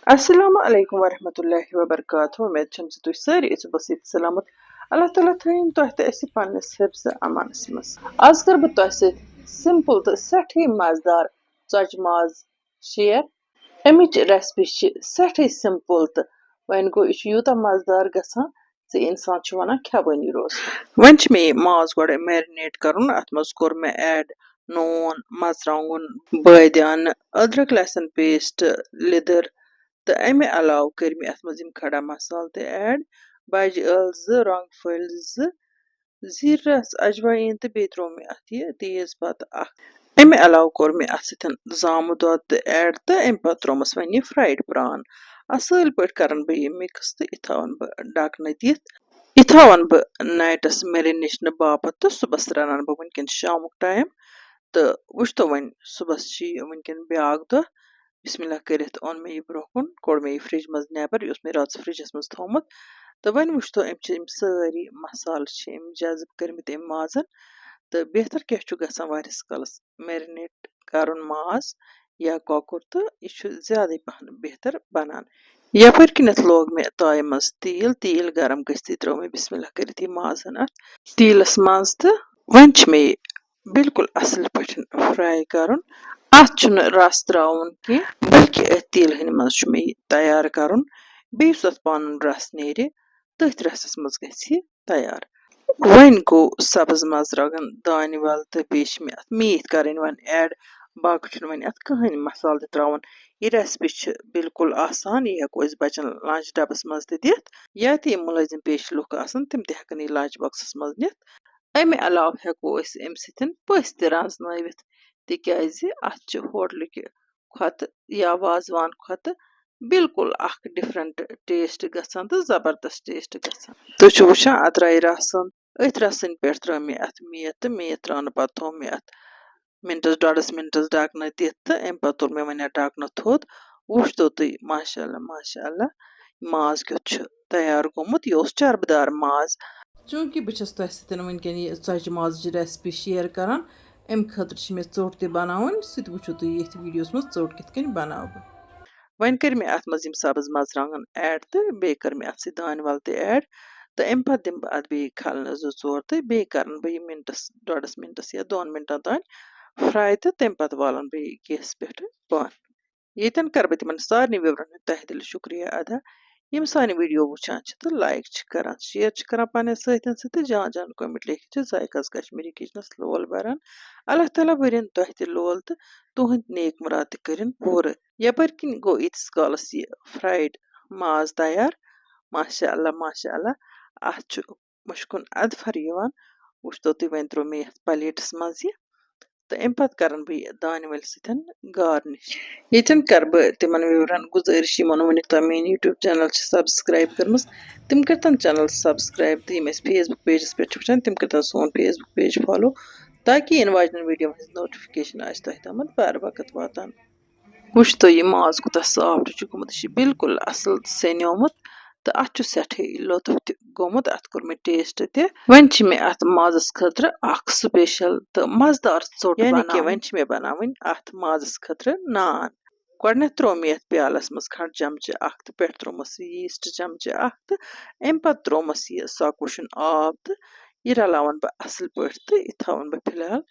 Assalamu alaikum warahmatullahi wabarakatuh. उम्मीद छम तुम सारी बसित सलामत अल्लाह ताला थीन तुह पन्नस हिफ्ज अमानस मस आज कर बह तुह सिंपल तो सठी मजेदार चॉच माज शेयर अमिच रेसिपी सठी सिंपल तो वन गो यह यूत मजेदार गसान जे इंसान वन खेवानी रोज वन मे माज गोड़ मैरिनेट कर अत मज कोर मे ऐड नून मरचांगन बादियान अदरक लहसुन पेस्ट लिदर तो अमे अलाव कर मे अत मज खड़ा मसाल ते ऐड बज ज रंग फल जीर रस अजवाइन तो बे त्रो मे अत यह तेज पत्ता अमे अलाव कोर मे अत सतन जामु दोद तो ऐड तो अमे पत त्रोमस वन यह फ्राइड प्रान असल पे कर बह यह मिक्स तो यह थवन बह ढकन दिथ यह थवन बह नाइटस मैरिनेशन बापत तो सुबह रन बह वनकन शामुक टाइम तो वुचतो वन सुबह वनकन ब्याक दह बिस्मिल्लाह करित ओन मे यह ब्रोह कोड़ मे यह फ्रिज मज नबर यह मे रात फ्रिजस मज थोमुत तो वन वुचतो अम सारी मसाल जज्ब करमित अम माजन तो बेहतर क्या गसान वारिस कालस मैरिनेट करन माज या कॉकर तो यह ज्यादा पहन बेहतर बनान यपर किनत लोग मे ताय मज तील गरम गति त्रो मे बिस्मिल्लाह करित यह माजन अत तीलस मज तो वन मे बिल्कुल असल पे फ्राई करन अत रस त्रावन की बल्कि तील हन मज मे तैयार करन बेस अत पान रस नेर तथ रसस मज गि तैयार वन गो सब्ज मरचांगन दान वल तो बेश मे अत मीत करन वन ऐड बाकी वन अत कहन मसाल त्रावन यह रेसिपी बिल्कुल आसान यह हेको बचन लंच डबस मज दिथ या तो मुलजिम पेश लुक आसन तिम ते हेकन यह लंच बॉक्सस मज निथ अमे अलाव हेको अम सतन पस ते राजनवित तिकाज अत होटल खत या वाजवान खत बिल्कुल डिफरेंट टेस्ट गसान तो जबरदस्त टेस्ट गसान तुम वुचान अत राय रसन अथ रसन पे त्रो मे अत मीत तो मीत त्रान पत थो मे अत मिनटस डोडस मिनटस ढकन दिथ तो अम पे तुल मे वन ढकन थोद वुचतो तुम माशाअल्लाह माशाअल्लाह माज क्युत तैयार गोमुत यह चर्बदार माज चूंकि बस तुह सतन वनकन यह चॉच माज रेसिपी शेयर करान अम खतर मे चोट ते बनावन सह वुचो तुम ये वीडियोस मज चोट कित बनाव बह वन कर मे अत मज सब्ज मरचांगन ऐड तो बे कर मे अत दान वल ते ऐड तो अम पे दिम बह अत बे खलन जो चोर तो बे कर बह मिनटस डोडस मिनटस या 2 मिनटन तान फ्राई तो तम पे वालन बह गैस पे बंद यन कर बह तिमन सारे विवरण तह दिल शुक्रिया अदा यम सान वीडियो वुचान तो लाइक करान शेयर करान पन्न सत जान जान कमेंट लिखित जायकास कश्मीरी किचनस लोल बरान अल्लाह ताला बरन तुह त लोल तो तुहद नेक मुराद करन पूर यपर किन गो इतस कालस यह फ्राइड माज तैयार माशाअल्लाह माशाअल्लाह अत मुश्कुन अदफर यवान वुचतो तुम वन त्रो मे प्लेटस मज यह तो अम पे कर बह दान वल सतन गार्निश यन कर बह तिमन विवरण गुजारिश यमन वन तुम मेन यूट्यूब चैनल सब्सक्राइब कर्म तिम करतन चैनल सब्सक्राइब तो यम फेसबुक पेजस पे वुचान तिम करतन सोन फेसबुक पेज फॉलो ताकि इन वाजन वीडियो नोटिफिकेशन आज तुह तम बार वक्त वातान वुच तो यह माज कूत सॉफ्ट गोमुत बिल्कुल असल सनोमुत तो अत सठे लुत्फ गोमुत अत कोर मे टेस्ट ते वन मे अत माजस खतर स्पेशल तो मजेदार चोट यानी कि वन मे बनावन अत माजस खतर नान गोडन त्रो मे यथ प्यालस मज खंड चमच तो पे त्रोमस यीस्ट चमच तो अम पे त्रोमस यह सकुशन आब तो यह रलावन बह असल पे तो यह थवन बह फिलहाल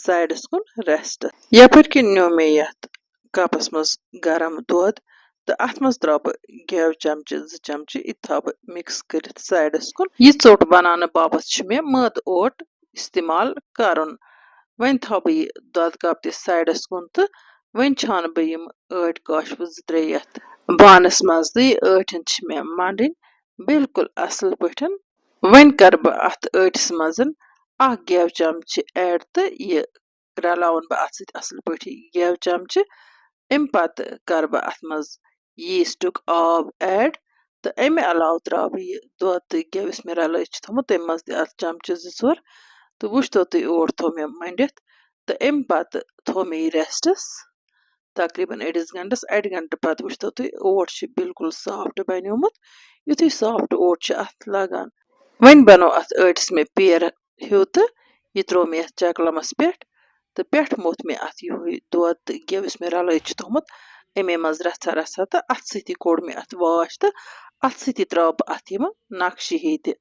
साइडस कुन रेस्ट यपर कि नो मे यथ कपस मज गरम दोद तो अत मज त्रा बह गेव चमच 2 चमच यह थव बह मिक्स कर साइडस कुन यह चोट बनाने बाबत मे मद ओट इस्तेमाल करन वन थव बह यह दोद कप त साइडस कुन तो वन छान बह यम ऐट काशव 2-3 यथ बानस मज तो यह ऐठन मे मंडन बिल्कुल असल पे वन कर बह अत ऐटिस मज गेव चमच ऐड तो यह रलावन बह अत असल पे गेव चमच अम पत कर बह अत मज यीस्टुक आब ऐड तो अमे अलाव त्रा बह यह दोद तो गेव यस मे रलित थोमुत तम मज अत चमच 2-4 तो वुचतो तुम ओट थो मे मंडित तो अम पत थो मे रेस्टस तकरीबन अड़िस घंटस अड़ घंटे पत वुचतो तुम ओट बिल्कुल सॉफ्ट बनियोमुत युथु सॉफ्ट ओट अत लगान वन बनो अत ऐटिस मे पेर हूँ तो यह त्रो मे चकलमस पे तो पे मोथ मे अत यह दोद तो गेव यस मे रलित थोमुत एमे मज रचा रचा तो अथ सती कोड़ मे अथ वाश तो अथ सती त्रा बह अथ यम नक्शे ही त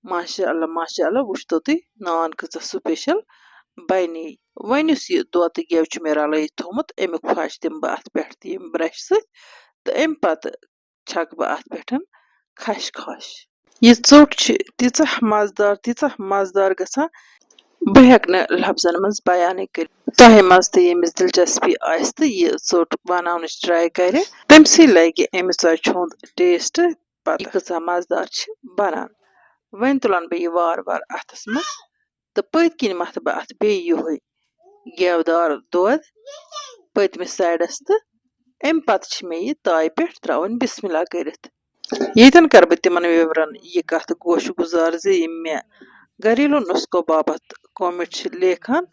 माशाअल्लाह वुच तो तुह नान कच स्पेशल बने वन यस यह दो तो गेव मे रलयित थोमुत अमुक फश दिम बह अथ पे यम ब्रश सत तो अम पत छक बह अथ पे खश खश यह ोट तीचा मजदार गसान बह हेक न लफ्जन मज बयान कर तह मज तो यमिस दिलचस्पी आस तो यह ोट बनाव ट्राई कर तमसी लगे अमि ोचि हुंद टेस्ट पता यह कचा मजदार बनान वन तुलन बह यह वार वार अथस मज तो पत किन मथ बह अथ बे युहै गेवदार दोध पतमिस साइडस तो अम पत मे यह ताय पे त्रावन बिस्मिल्लाह करित येतन कर बह तिमन विवरण यह कथ गोश गुजार जे यम मे घरेलू नुस्खों बाबत कमेंट लेखान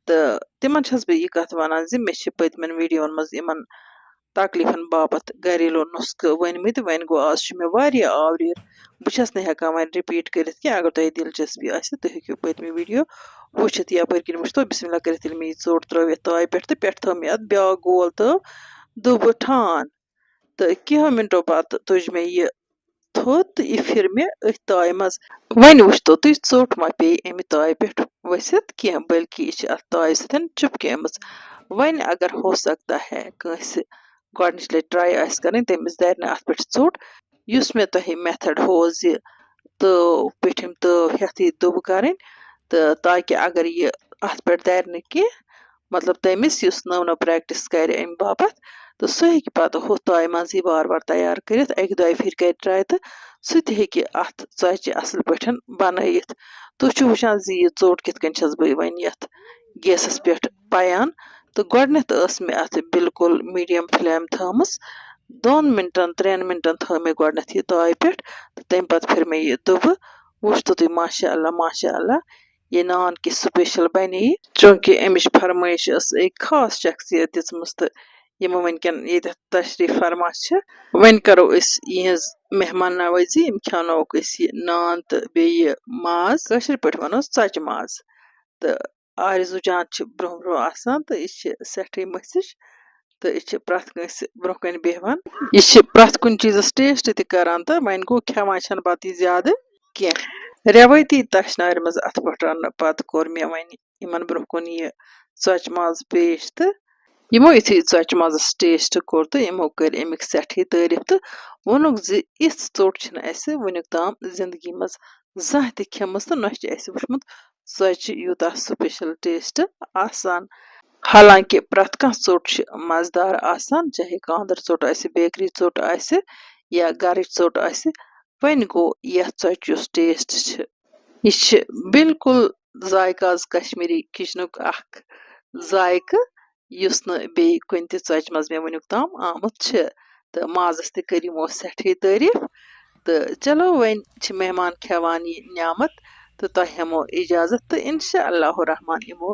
तो तिमन छस बह यह कथ वनान जे मे पतमन वीडियोन मज इमन तकलीफन बाबत घरेलू नुस्ख वनमित वन गो आज मे वारिया आवरिर बस न हेकान वन रिपीट करित कि अगर तुह दिलचस्पी आसि तुह हेक्यो पतमी वीडियो वुचित यपर किन वुच तो बिस्मिल्लाह करित ये मे ोट त्रवित ताय पे थो मे अथ ब्या गोल तो दुब ठान तो कहो मिनटों पत तुज मे यह थोद तो यह फिर मे अथ ताय मज वन वुच तो तुह ोट मा पे अमि ताय पे वसित कह बल्कि यह अथ ताय सतन चिपकेमज वन अगर हो सकता है कंस गॉडनिच लट ट्राई आस करनी तमिस दर न अथ पे ोट युस मे तुह मेथड हो जे तो पिठिम तो हेथ यह दुब कर तो ताकि अगर यह अथ पे दर न कह मतलब तमिस युस नव नव प्रैक्टिस कर अमि बाबत तो सह हेक पत हो ताय मज वार वार तैयार करित अक दो फिर कर ट्राई तो सह हेक अथ ोचि असल पे बनयित तुह छु वुचान जे यह ोट किथ कन छस बह वन यथ गैसस पे पयान तो गॉडनेथ मे अथ बिल्कुल मीडियम फ्लेम थमस 2 मिनटन 3 मिनटन थ मे गॉडनेथ यह ताय पे तो तम पत फिर मे यह दुब वुच तो तुह माशाअल्लाह ये नान कि स्पेशल बने चूंकि अमिच फरमाइश एक खास शख्सियत दिसमस तो यम वनकन ये तशरीफ फरमा वन करो यहज मेहमान नवाजी यम खनोक नान तो बे माज कशर पे वनो ोचि माज तो आरजू जान ब्रोह ब्रोह आसान तो यह सठी मसिश तो यह प्रथ कंस ब्रोह कन बेहवान यह प्रथ कुन चीजस टेस्ट त करान तो वन गो खेवान छन पत ज्यादा कह रेवती तशनार मज अथ पे रन पत कोर मे वन इमन ब्रोह कुन यह ोचि माज पेश तो यमो युथी ोचि मजस टेस्ट कोर तो यमो कर अमिक सठी तारीफ तो वोनुक जे इस ोट वुनिक ताम जिंदगी मज जह त खेमस तो न वुचमुत ोचि यूता स्पेशल टेस्ट आसान हालांकि प्रथ कह ोट मजदार आसान चाहे कांदर ोट बेकरी ोट या गरच ोट वन गो यह ोचि युस टेस्ट यह बिल्कुल जायकाज कश्मीरी किचनुक अख जायक युस न बे कुन त ोचि मज मे वुनिक ताम आमुत तो माजस त कर यमो सठी तारीफ तो चलो वन मेहमान खेवान यह न्यामत तो तह हेमो इजाजत तो इंशाअल्लाह रहमान यमो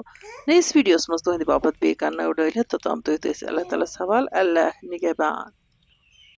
नयस वीडियोस मज तुहद बाबत बे नव डालित तो तम तुह अल्लाह ताला सवाल अल्लाह निगहबान।